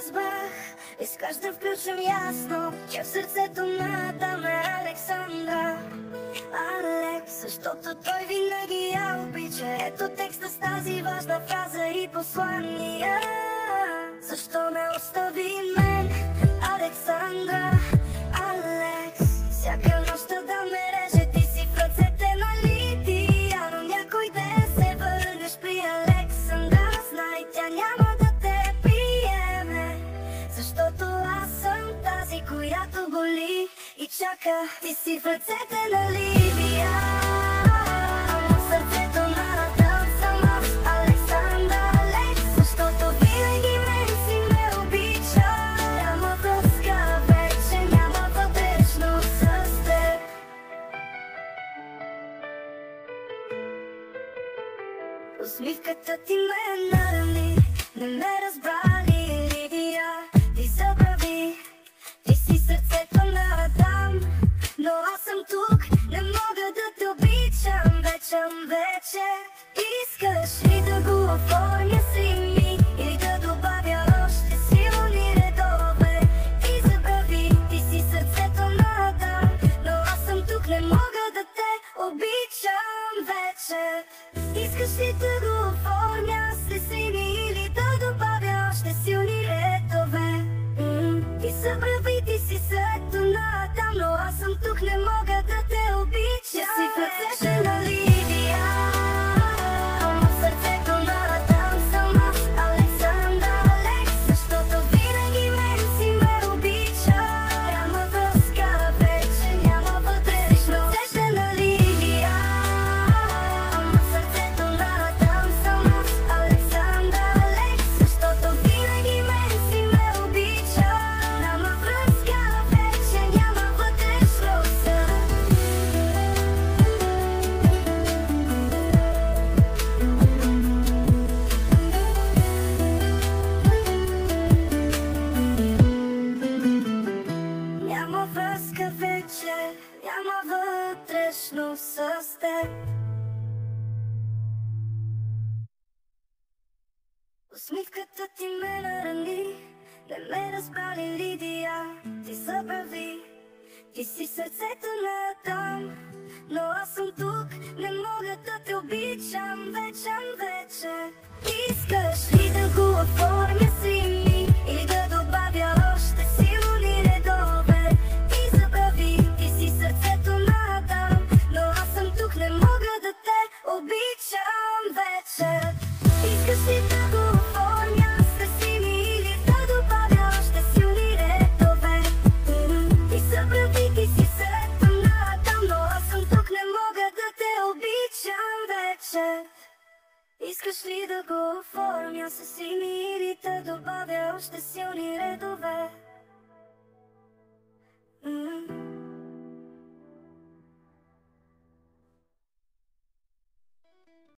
разбрах. Искаш да включим ясно, че в сърцето на Адам е Александра. Алекс, защото той винаги я обича. Ето текста с тази важна фраза и послания. Защо не остави мен, Александра? Алекс, всяка нощта да ме реже, ти си в ръцете на Лидия. Но някой ден се върнеш при Александра. Знай, тя няма да те приеме, защото аз съм тази, която боли и чака. Ти си в ръцете на Лидия. Усмивката ти ме нарани, не ме разбрали, Лидия. Ти забрави, ти си сърцето на Адам. Но аз съм тук, не мога да те обичам вече. Искаш ли да го оформя с ми или да добавя още силни редове? Ти забрави, ти си сърцето на Адам. Но аз съм тук, не мога да те обичам вече. Искаш ли да го оформя с лесини или да добавя още силни редове? Ти забрави, ти си сърцето на Адам. Но аз съм тук, не мога да те обичам. Си в ръцете на Лидия. В сърцето на Адам съм аз, Александра. Алекс, защото винаги мен си ме обича. Няма връзка вече, няма вътрешно. В ръцете на Лидия. В сърцето на Адам съм аз, Александра. Алекс, защото винаги мен си ме обича. Няма връзка вече, няма вътрешно. Няма връзка вече, няма вътрешно с теб. Усмивката ти ме нарани, не ме разбрали, Лидия. Ти забрави, ти си сърцето на Адам. Но аз съм тук, не мога да те обичам вече. Искаш ли да го оформя с ми или да добавя още силни редове? Ти забрави, ти си сърцето на Адам. Но аз съм тук, не мога да те обичам вече. Искаш ли да го оформя с лесини или да добавя още силни редове? Ти забрави, ти си сърцето на Адам. Но аз съм тук, не мога да те обичам вече. Искаш ли да го оформя с сини или да добавя още силни редове?